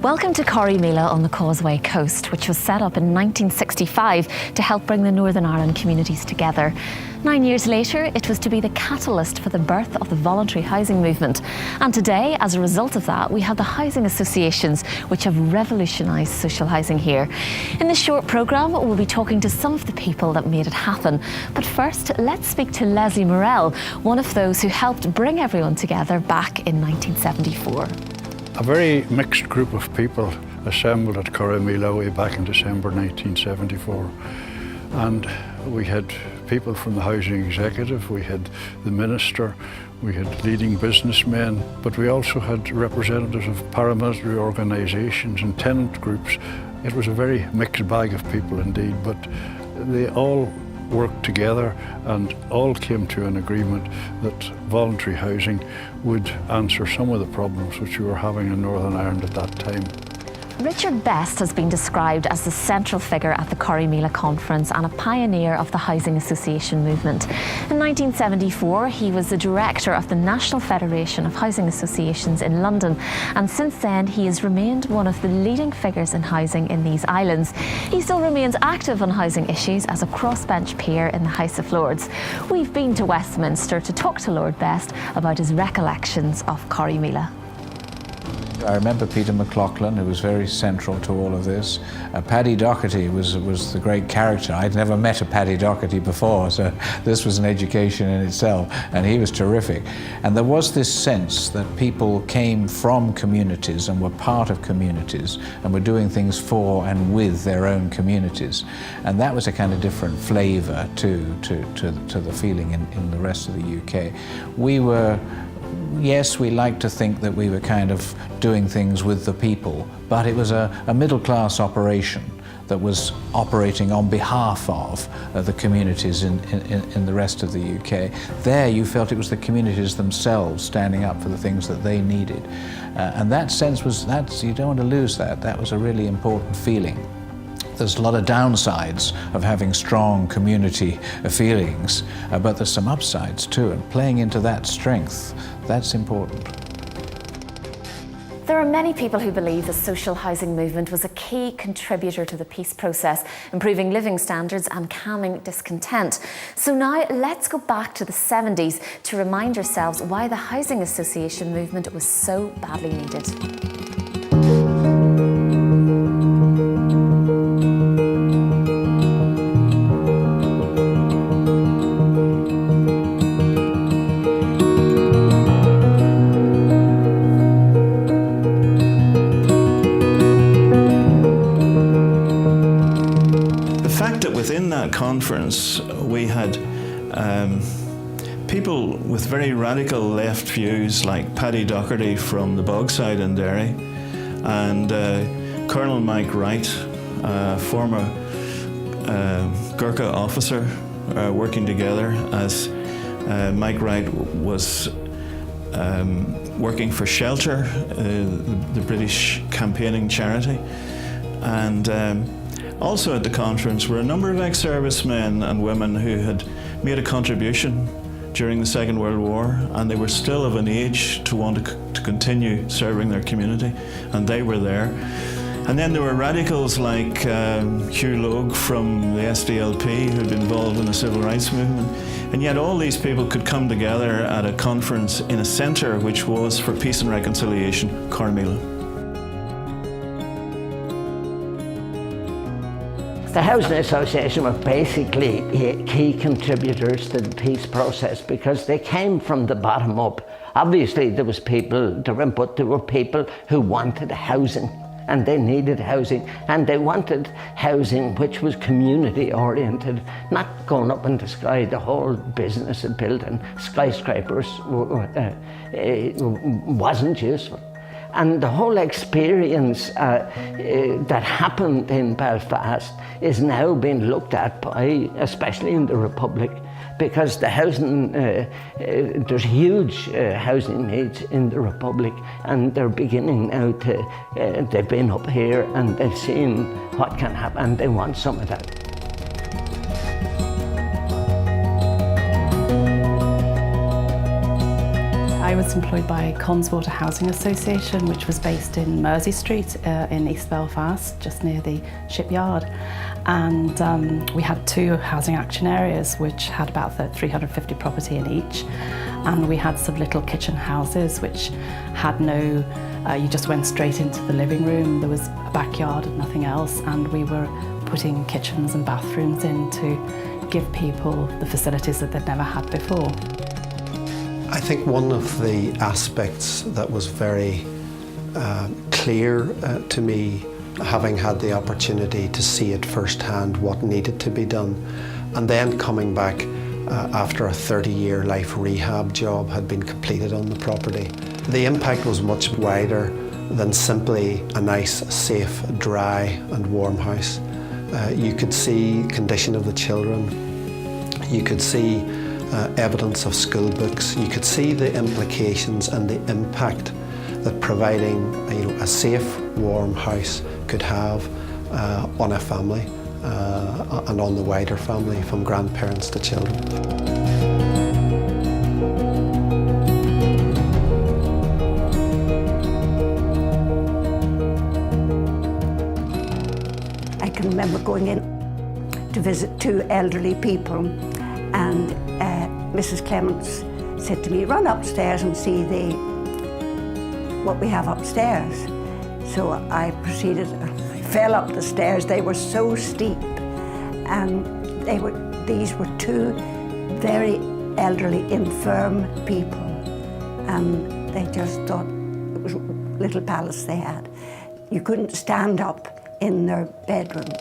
Welcome to Corrymeela on the Causeway Coast, which was set up in 1965 to help bring the Northern Ireland communities together. 9 years later, it was to be the catalyst for the birth of the voluntary housing movement. And today, as a result of that, we have the housing associations which have revolutionised social housing here. In this short programme, we'll be talking to some of the people that made it happen. But first, let's speak to Leslie Morell, one of those who helped bring everyone together back in 1974. A very mixed group of people assembled at Corrymeela way back in December 1974. And we had people from the housing executive, we had the minister, we had leading businessmen, but we also had representatives of paramilitary organisations and tenant groups. It was a very mixed bag of people indeed, but they all worked together and all came to an agreement that voluntary housing would answer some of the problems which we were having in Northern Ireland at that time. Richard Best has been described as the central figure at the Corrymeela Conference and a pioneer of the housing association movement. In 1974, he was the director of the National Federation of Housing Associations in London, and since then he has remained one of the leading figures in housing in these islands. He still remains active on housing issues as a crossbench peer in the House of Lords. We've been to Westminster to talk to Lord Best about his recollections of Corrymeela. I remember Peter McLaughlin, who was very central to all of this. Paddy Doherty was the great character. I'd never met a Paddy Doherty before, so this was an education in itself, and he was terrific. And there was this sense that people came from communities and were part of communities and were doing things for and with their own communities. And that was a kind of different flavour to the feeling in the rest of the UK. Yes, we like to think that we were kind of doing things with the people, but it was a middle-class operation that was operating on behalf of the communities in the rest of the UK. There you felt it was the communities themselves standing up for the things that they needed. And that sense you don't want to lose that. That was a really important feeling. There's a lot of downsides of having strong community feelings, but there's some upsides too, and playing into that strength, that's important. There are many people who believe the social housing movement was a key contributor to the peace process, improving living standards and calming discontent. So now let's go back to the 70s to remind ourselves why the housing association movement was so badly needed. Conference, we had people with very radical left views like Paddy Doherty from the Bogside in Derry and Colonel Mike Wright, former Gurkha officer, working together as Mike Wright was working for Shelter, the British campaigning charity, and also at the conference were a number of ex-servicemen and women who had made a contribution during the Second World War, and they were still of an age to want to continue serving their community, and they were there. And then there were radicals like Hugh Logue from the SDLP, who'd been involved in the civil rights movement, and yet all these people could come together at a conference in a centre which was for peace and reconciliation, Corrymeela. The Housing Association were basically key contributors to the peace process because they came from the bottom up. Obviously there was people, but there were people who wanted housing and they needed housing, and they wanted housing which was community oriented, not going up in the sky. The whole business of building skyscrapers wasn't useful. And the whole experience that happened in Belfast is now being looked at by, especially in the Republic, because the housing, there's huge housing needs in the Republic, and they're beginning now to, they've been up here and they've seen what can happen, and they want some of that. I was was employed by Connswater Housing Association, which was based in Mersey Street in East Belfast, just near the shipyard. And we had 2 housing action areas which had about 350 property in each. And we had some little kitchen houses which had no, you just went straight into the living room. There was a backyard and nothing else. And we were putting kitchens and bathrooms in to give people the facilities that they'd never had before. I think one of the aspects that was very clear to me, having had the opportunity to see it firsthand, what needed to be done, and then coming back after a 30-year life rehab job had been completed on the property. The impact was much wider than simply a nice, safe, dry and warm house. You could see condition of the children, you could see evidence of school books, you could see the implications and the impact that providing a safe, warm house could have on a family and on the wider family, from grandparents to children. I can remember going in to visit 2 elderly people, and Mrs. Clements said to me, "Run upstairs and see what we have upstairs." So I proceeded, I fell up the stairs. They were so steep, and these were 2 very elderly, infirm people, and they just thought it was a little palace they had. You couldn't stand up in their bedrooms.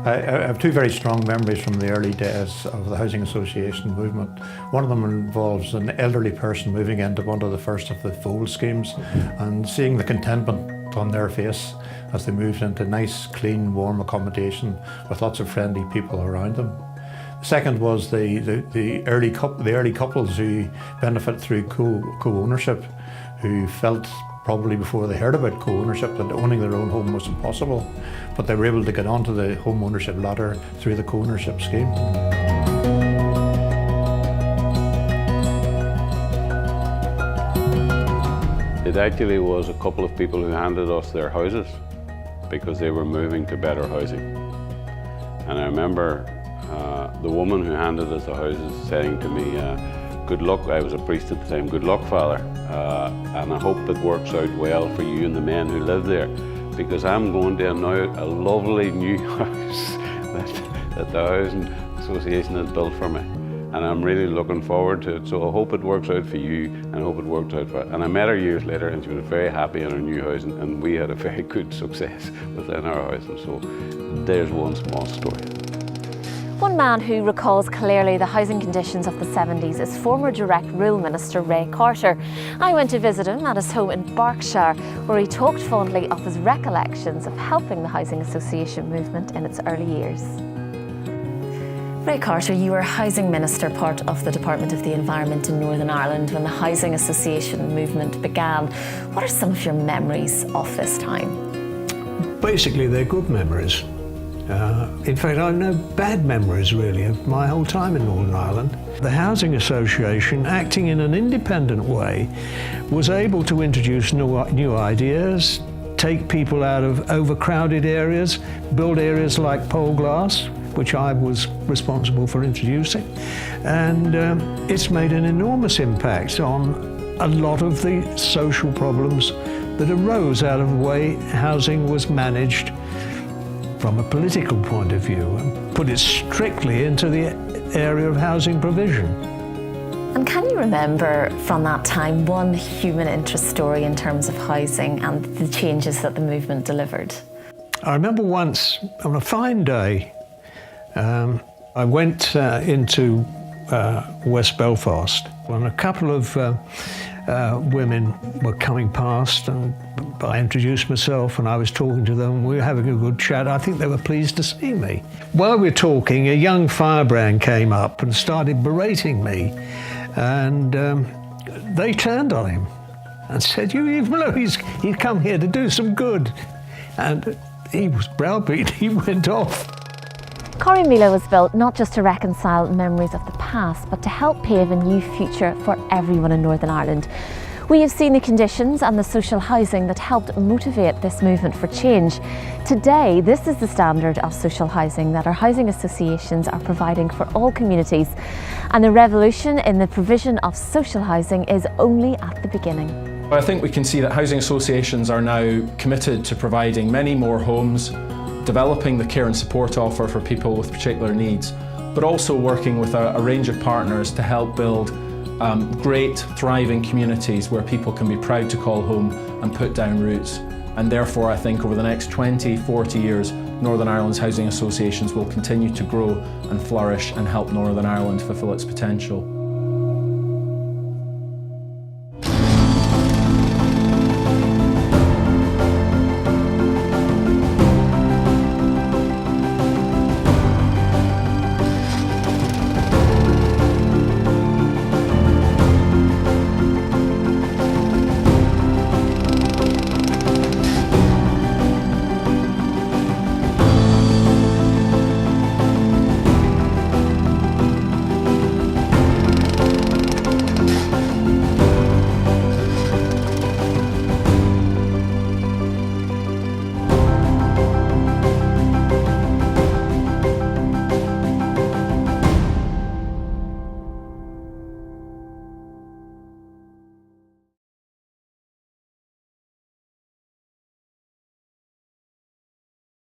I have 2 very strong memories from the early days of the Housing Association movement. One of them involves an elderly person moving into one of the first of the Fold schemes and seeing the contentment on their face as they moved into nice, clean, warm accommodation with lots of friendly people around them. The second was the early couples who benefit through co-ownership, who felt probably before they heard about co-ownership that owning their own home was impossible, but they were able to get onto the home ownership ladder through the co-ownership scheme. It actually was a couple of people who handed us their houses because they were moving to better housing. And I remember the woman who handed us the houses saying to me, "Good luck," I was a priest at the time, "Good luck, Father, and I hope it works out well for you and the men who live there, because I'm going to now a lovely new house that the Housing Association has built for me, and I'm really looking forward to it, so I hope it works out for you, and I hope it works out for..." And I met her years later, and she was very happy in her new house, and we had a very good success within our house, and so there's one small story. One man who recalls clearly the housing conditions of the 70s is former Direct Rule Minister Ray Carter. I went to visit him at his home in Berkshire, where he talked fondly of his recollections of helping the Housing Association movement in its early years. Ray Carter, you were Housing Minister, part of the Department of the Environment in Northern Ireland when the Housing Association movement began. What are some of your memories of this time? Basically, they're good memories. In fact, I have no bad memories really of my whole time in Northern Ireland. The Housing Association, acting in an independent way, was able to introduce new ideas, take people out of overcrowded areas, build areas like Pole Glass, which I was responsible for introducing, and it's made an enormous impact on a lot of the social problems that arose out of the way housing was managed from a political point of view, and put it strictly into the area of housing provision. And can you remember from that time one human interest story in terms of housing and the changes that the movement delivered? I remember once, on a fine day, I went into West Belfast, and a couple of women were coming past, and I introduced myself and I was talking to them. We were having a good chat. I think they were pleased to see me. While we were talking, a young firebrand came up and started berating me, and they turned on him and said, "You know, he's come here to do some good." And he was browbeat, he went off. Corrymeela was built not just to reconcile memories of the past, but to help pave a new future for everyone in Northern Ireland. We have seen the conditions and the social housing that helped motivate this movement for change. Today, this is the standard of social housing that our housing associations are providing for all communities. And the revolution in the provision of social housing is only at the beginning. I think we can see that housing associations are now committed to providing many more homes, developing the care and support offer for people with particular needs, but also working with a range of partners to help build great, thriving communities where people can be proud to call home and put down roots. And therefore, I think over the next 20, 40 years, Northern Ireland's housing associations will continue to grow and flourish and help Northern Ireland fulfil its potential.